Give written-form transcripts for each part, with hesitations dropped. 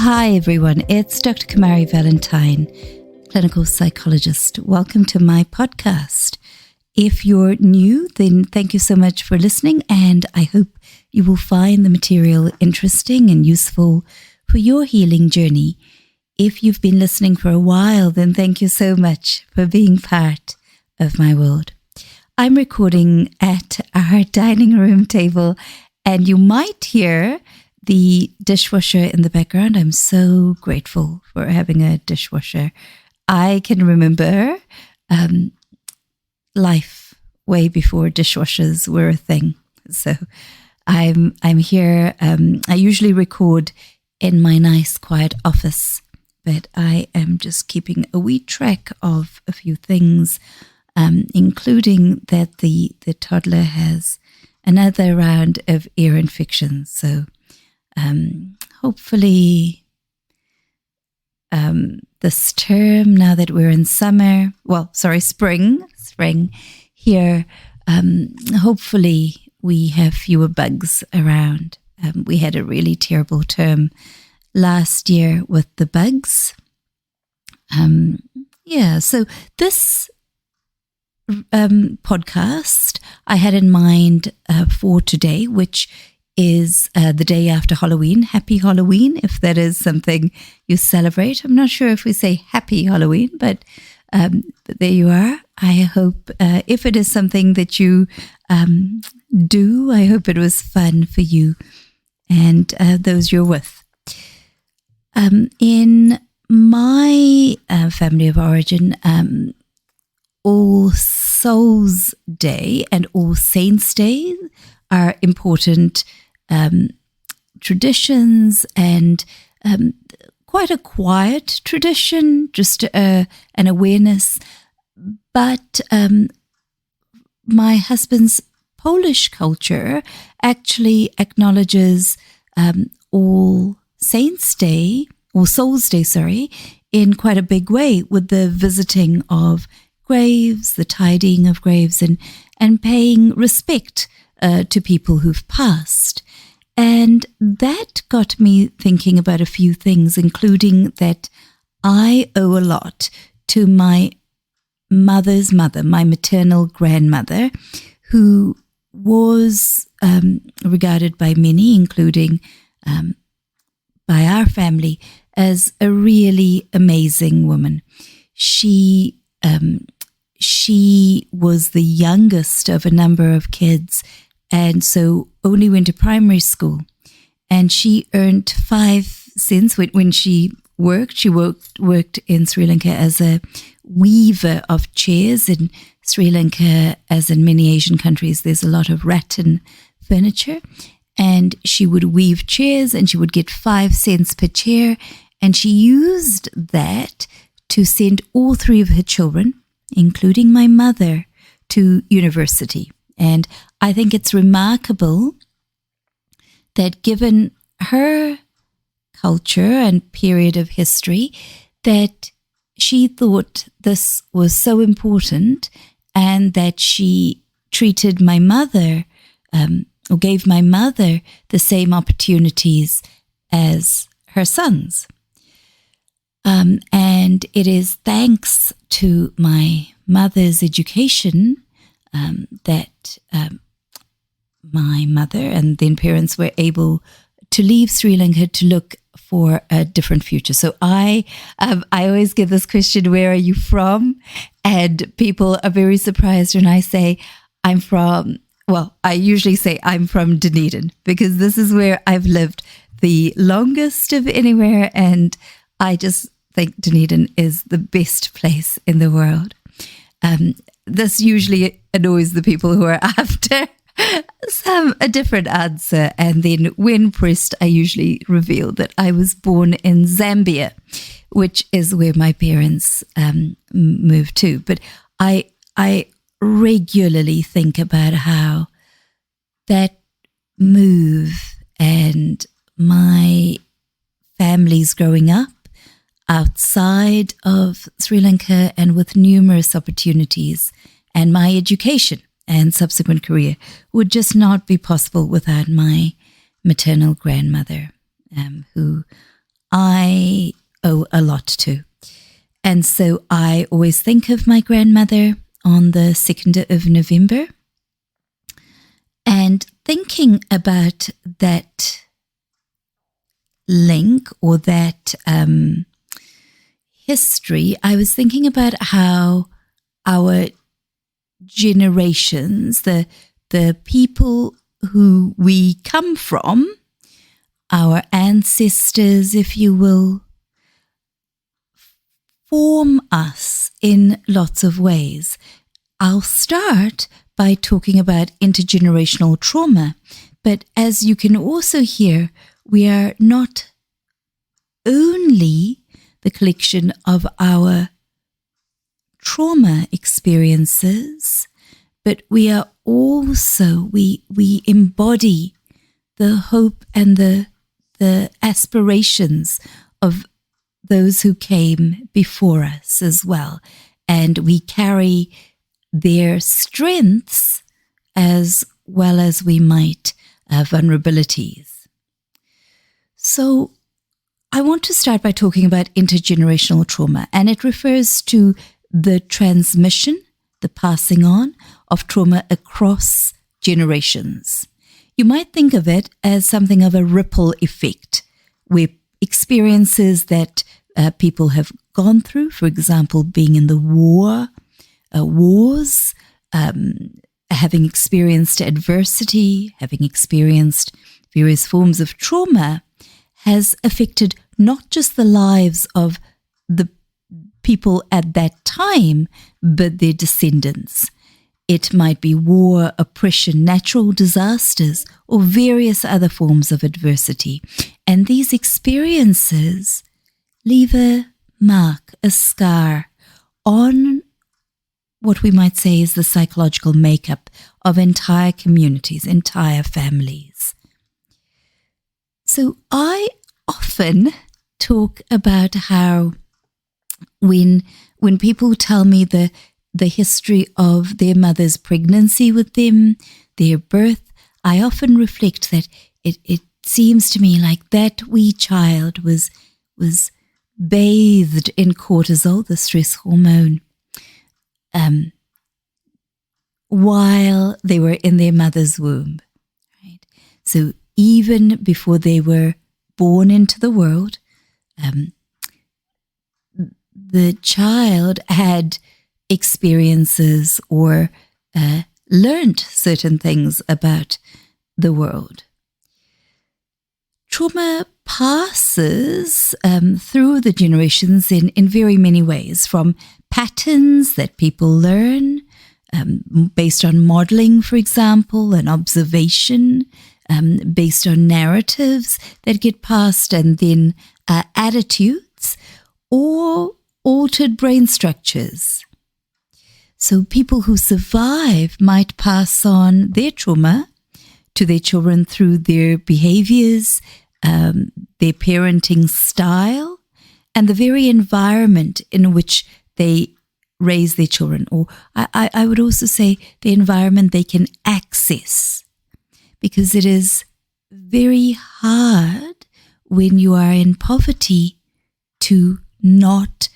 Hi everyone, it's Dr Kumari Valentine, clinical psychologist. Welcome to my podcast. If you're new, then thank you so much for listening, and I hope you will find the material interesting and useful for your healing journey. If you've been listening for a while, then thank you so much for being part of my world. I'm recording at our dining room table, and you might hear the dishwasher in the background. I'm so grateful for having a dishwasher. I can remember life way before dishwashers were a thing. So I'm here. I usually record in my nice quiet office, but I am just keeping a wee track of a few things, including that the toddler has another round of ear infections. So hopefully this term, now that we're in spring here, hopefully we have fewer bugs around. We had a really terrible term last year with the bugs. So this podcast I had in mind for today, which is the day after Halloween. Happy Halloween, if that is something you celebrate. I'm not sure if we say happy Halloween, but there you are. I hope if it is something that you do, I hope it was fun for you and those you're with. In my family of origin, All Souls Day and All Saints Day are important traditions, and quite a quiet tradition, just an awareness. But my husband's Polish culture actually acknowledges All Saints Day, or Souls Day, in quite a big way, with the visiting of graves, the tidying of graves, and paying respect to people who've passed. And that got me thinking about a few things, including that I owe a lot to my mother's mother, my maternal grandmother, who was regarded by many, including by our family, as a really amazing woman. She was the youngest of a number of kids, and so only went to primary school. And she earned 5 cents when she worked. She worked in Sri Lanka as a weaver of chairs. In Sri Lanka, as in many Asian countries, there's a lot of rattan furniture. And she would weave chairs, and she would get 5 cents per chair. And she used that to send all 3 of her children, including my mother, to university. And I think it's remarkable that given her culture and period of history, that she thought this was so important, and that she treated my mother, or gave my mother the same opportunities as her sons. And it is thanks to my mother's education that my mother and then parents were able to leave Sri Lanka to look for a different future. So I always get this question, where are you from? And people are very surprised when I say I usually say I'm from Dunedin, because this is where I've lived the longest of anywhere, and I just think Dunedin is the best place in the world. This usually annoys the people who are after a different answer, and then when pressed, I usually reveal that I was born in Zambia, which is where my parents moved to. But I regularly think about how that move and my family's growing up outside of Sri Lanka and with numerous opportunities, and my education and subsequent career would just not be possible without my maternal grandmother, who I owe a lot to. And so I always think of my grandmother on the 2nd of November. And thinking about that link or that history, I was thinking about how our generations, the people who we come from, our ancestors, if you will, form us in lots of ways. I'll start by talking about intergenerational trauma, but as you can also hear, we are not only the collection of our trauma experiences, but we are also, we embody the hope and the aspirations of those who came before us as well. And we carry their strengths as well as we might vulnerabilities. So I want to start by talking about intergenerational trauma, and it refers to the transmission, the passing on of trauma across generations. You might think of it as something of a ripple effect, where experiences that people have gone through, for example, being in the wars, having experienced adversity, having experienced various forms of trauma, has affected not just the lives of the people at that time, but their descendants. It might be war, oppression, natural disasters, or various other forms of adversity. And these experiences leave a mark, a scar on what we might say is the psychological makeup of entire communities, entire families. So I often talk about how when people tell me the history of their mother's pregnancy with them, their birth, I often reflect that it seems to me like that wee child was bathed in cortisol, the stress hormone, while they were in their mother's womb. Right? So even before they were born into the world, the child had experiences or learned certain things about the world. Trauma passes through the generations in very many ways, from patterns that people learn based on modeling, for example, and observation, based on narratives that get passed, and then attitudes or altered brain structures. So people who survive might pass on their trauma to their children through their behaviors, their parenting style, and the very environment in which they raise their children. Or I would also say the environment they can access, because it is very hard when you are in poverty to not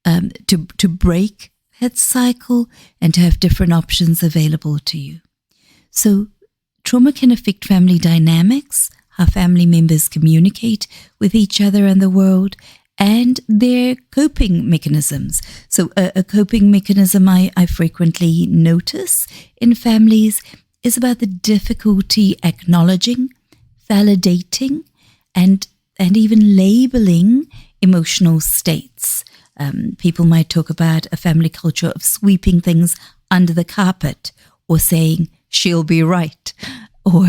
to break that cycle and to have different options available to you. So trauma can affect family dynamics, how family members communicate with each other and the world, and their coping mechanisms. So a coping mechanism I frequently notice in families is about the difficulty acknowledging, validating, and even labeling emotional states. People might talk about a family culture of sweeping things under the carpet, or saying she'll be right, or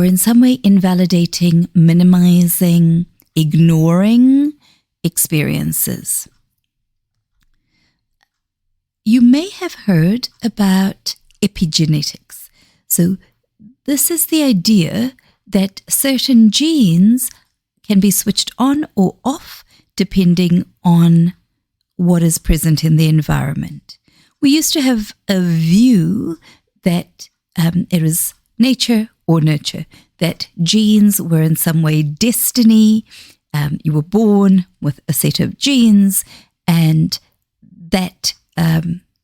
in some way invalidating, minimizing, ignoring experiences. You may have heard about epigenetics. So this is the idea that certain genes can be switched on or off depending on what is present in the environment. We used to have a view that it was nature or nurture, that genes were in some way destiny, you were born with a set of genes, and that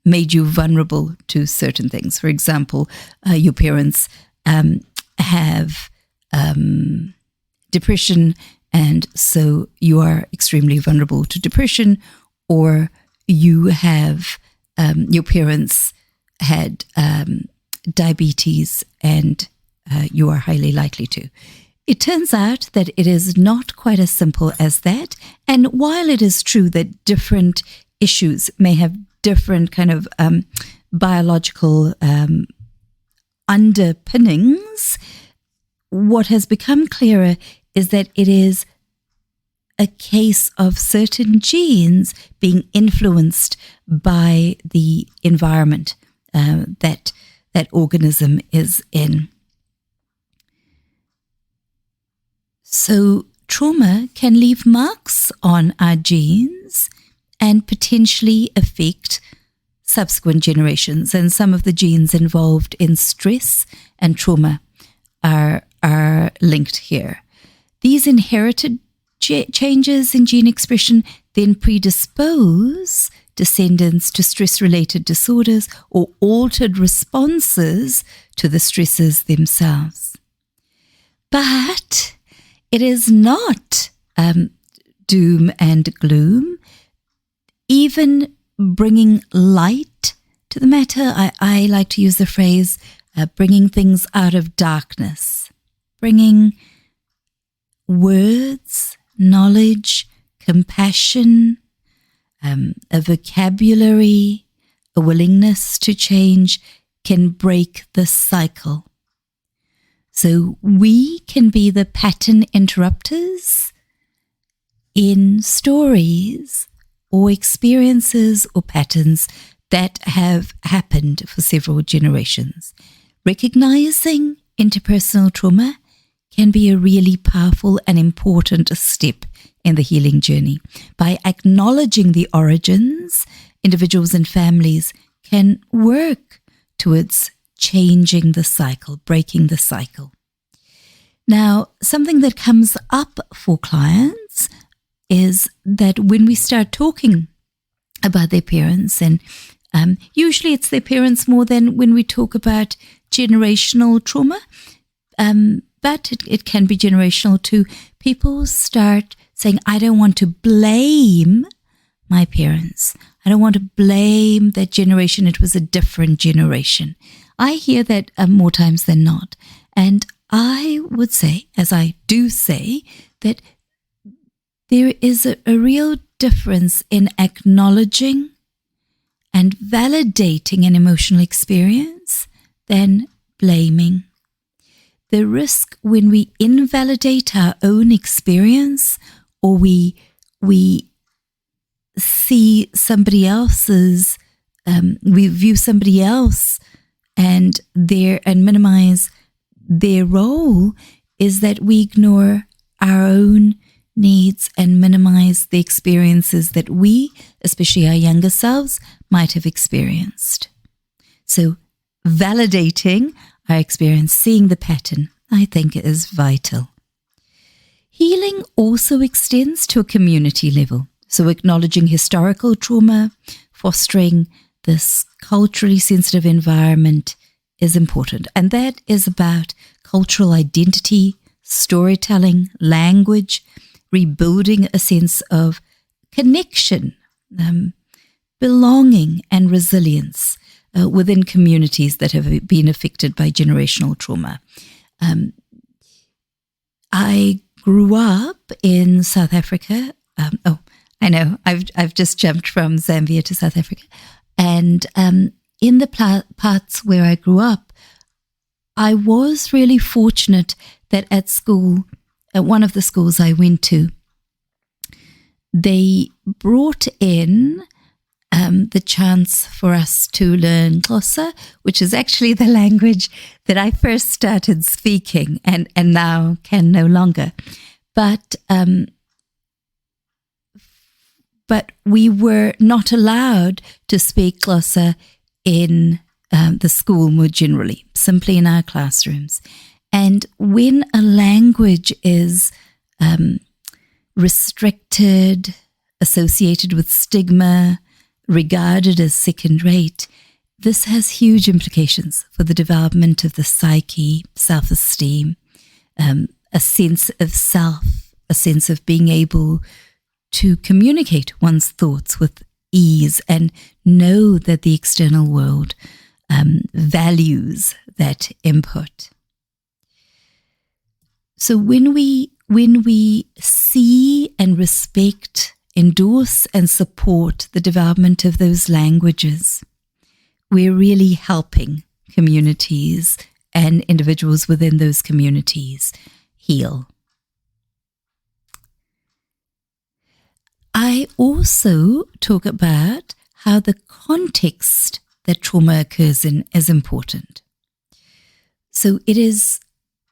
made you vulnerable to certain things. For example, your parents have depression, and so you are extremely vulnerable to depression, or you have your parents had diabetes, and you are highly likely to. It turns out that it is not quite as simple as that. And while it is true that different issues may have different kind of biological underpinnings, what has become clearer is that it is a case of certain genes being influenced by the environment that organism is in. So trauma can leave marks on our genes and potentially affect subsequent generations. And some of the genes involved in stress and trauma are linked here. These inherited changes in gene expression then predispose descendants to stress-related disorders or altered responses to the stresses themselves. But it is not doom and gloom. Even bringing light to the matter, I like to use the phrase bringing things out of darkness, bringing words, knowledge, compassion, a vocabulary, a willingness to change can break the cycle. So we can be the pattern interrupters in stories or experiences or patterns that have happened for several generations. Recognizing interpersonal trauma can be a really powerful and important step in the healing journey. By acknowledging the origins, individuals and families can work towards changing the cycle, breaking the cycle. Now, something that comes up for clients is that when we start talking about their parents, and usually it's their parents more than when we talk about generational trauma, but it can be generational too. People start saying, I don't want to blame my parents. I don't want to blame that generation. It was a different generation. I hear that more times than not. And I would say, as I do say, that there is a real difference in acknowledging and validating an emotional experience than blaming. The risk when we invalidate our own experience, or we see somebody else's, we view somebody else and minimize their role, is that we ignore our own needs and minimize the experiences that we, especially our younger selves, might have experienced. So validating our experience, seeing the pattern, I think is vital. Healing also extends to a community level. So acknowledging historical trauma, fostering this culturally sensitive environment is important. And that is about cultural identity, storytelling, language, rebuilding a sense of connection, belonging, and resilience within communities that have been affected by generational trauma. I grew up in South Africa. I know, I've just jumped from Zambia to South Africa. And in the parts where I grew up, I was really fortunate that at school, at one of the schools I went to, they brought in the chance for us to learn Xhosa, which is actually the language that I first started speaking and now can no longer. But we were not allowed to speak Xhosa in the school more generally, simply in our classrooms. And when a language is restricted, associated with stigma, regarded as second rate, this has huge implications for the development of the psyche, self-esteem, a sense of self, a sense of being able to communicate one's thoughts with ease and know that the external world values that input. So when we see and respect, endorse and support the development of those languages, we're really helping communities and individuals within those communities heal. I also talk about how the context that trauma occurs in is important. So it is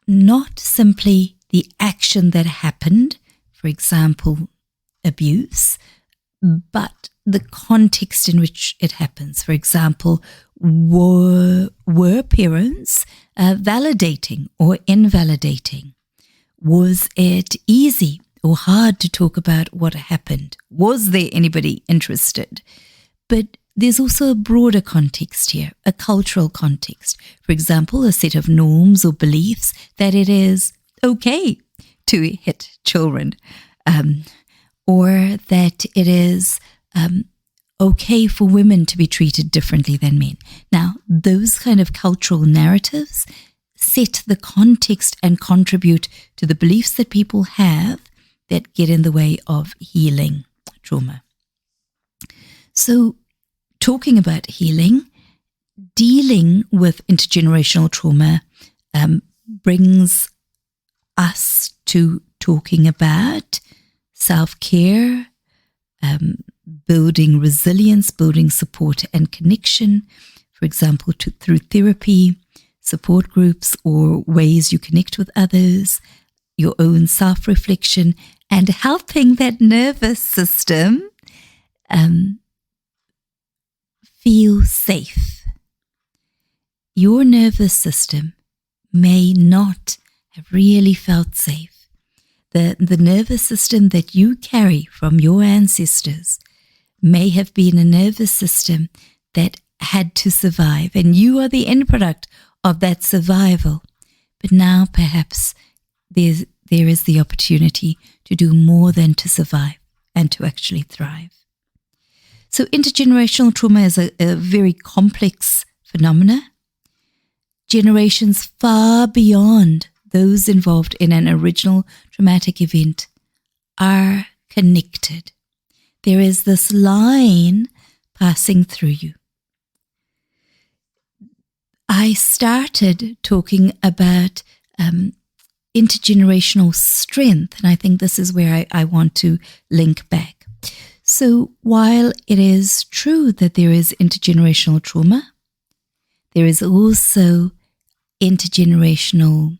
not simply the action that happened, for example, abuse, but the context in which it happens. For example, were parents validating or invalidating? Was it easy or hard to talk about what happened? Was there anybody interested? But there's also a broader context here, a cultural context. For example, a set of norms or beliefs that it is okay to hit children, or that it is okay for women to be treated differently than men. Now, those kind of cultural narratives set the context and contribute to the beliefs that people have that get in the way of healing trauma. So, talking about healing, dealing with intergenerational trauma brings us to talking about self-care, building resilience, building support and connection, for example, through therapy, support groups, or ways you connect with others, your own self-reflection, and helping that nervous system feel safe. Your nervous system may not have really felt safe. The nervous system that you carry from your ancestors may have been a nervous system that had to survive, and you are the end product of that survival. But now perhaps there is the opportunity to do more than to survive and to actually thrive. So intergenerational trauma is a very complex phenomena. Generations far beyond those involved in an original traumatic event are connected. There is this line passing through you. I started talking about intergenerational strength, and I think this is where I want to link back. So while it is true that there is intergenerational trauma, there is also intergenerational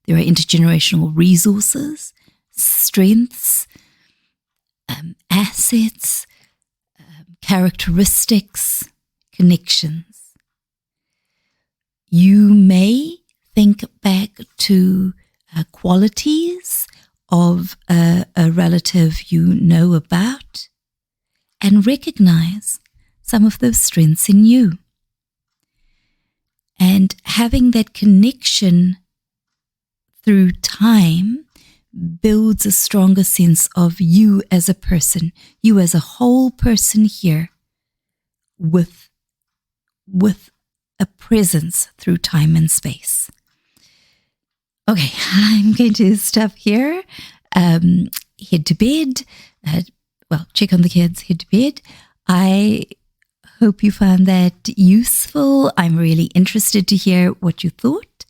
there are intergenerational resources, strengths, assets, characteristics, connections. You may think back to qualities of a relative you know about and recognize some of those strengths in you. And having that connection through time builds a stronger sense of you as a person, you as a whole person here with a presence through time and space. Okay, I'm going to stop here. Head to bed. Check on the kids, head to bed. I hope you found that useful. I'm really interested to hear what you thought.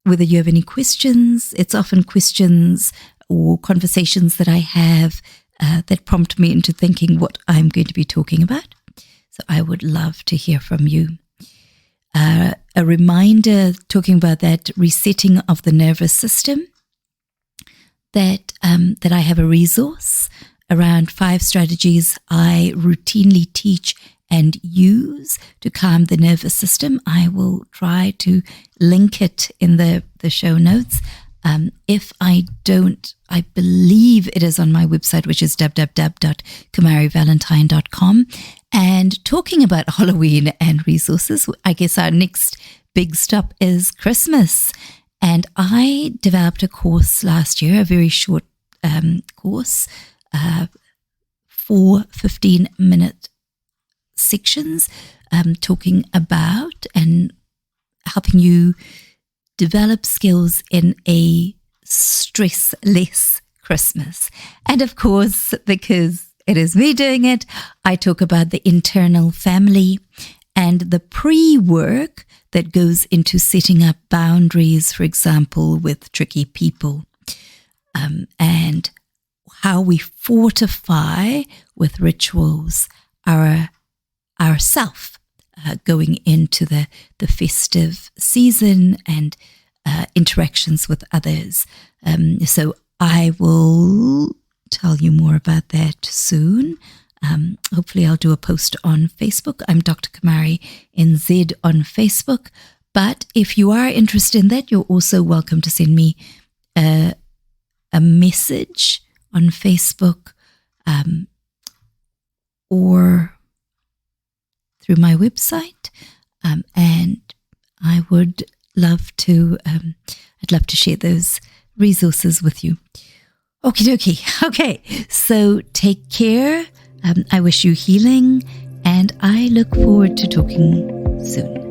Whether you have any questions, it's often questions or conversations that I have that prompt me into thinking what I'm going to be talking about. So I would love to hear from you. A reminder, talking about that resetting of the nervous system, that I have a resource around 5 strategies I routinely teach and use to calm the nervous system. I will try to link it in the show notes. If I don't, I believe it is on my website, which is www.kumarivalentine.com. And talking about Halloween and resources, I guess our next big stop is Christmas. And I developed a course last year, a very short course, 4 15-minute sections, talking about and helping you develop skills in a stress-less Christmas. And of course, because it is me doing it, I talk about the internal family and the pre-work that goes into setting up boundaries, for example, with tricky people, and how we fortify with rituals our self going into the festive season and interactions with others. So I will tell you more about that soon. Hopefully I'll do a post on Facebook. I'm Dr. Kumari NZ on Facebook. But if you are interested in that, you're also welcome to send me a message on Facebook or through my website. And I would love to, I'd love to share those resources with you. Okie dokie. Okay, so take care. I wish you healing, and I look forward to talking soon.